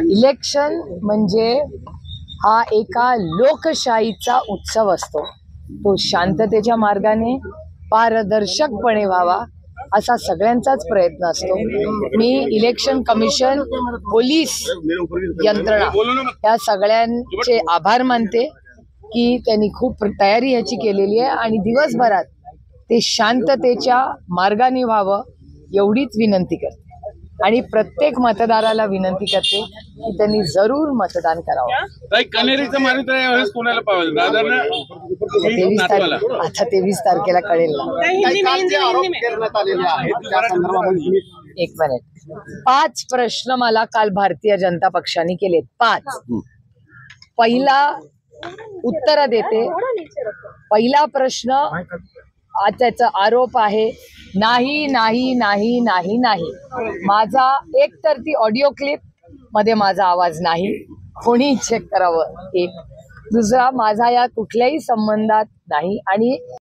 Election म्हणजे हा एका लोकशाहीचा उत्सव असतो। तो शांततेच्या मार्गाने पारदर्शकपणे व्हावा असा सगळ्यांचाच प्रयत्न असतो। मी इलेक्शन कमिशन, पोलीस यंत्रणा या सगळ्यांचे आभार मानते की त्यांनी खूप तयारी याची केलेली आहे आणि दिवसभरात ते शांततेच्या मार्गाने व्हावं एवढीच विनंती करते आणि प्रत्येक मतदाराला विनंती करते की त्यांनी जरूर मतदान करावं। आता 23 तारखेला कळेल ना। एक मिनिट, 5 प्रश्न मला काल भारतीय जनता पक्षाने केलेत। 5 पहिला उत्तर देते। पहिला प्रश्न, त्याचा आरोप आहे नाही नाही नाही नाही नाही। माझा एक तर ती ऑडिओ क्लिप मध्ये माझा आवाज नाही, कोणी चेक करावं। एक दुसरा, माझा या कुठल्याही संबंधात नाही आणि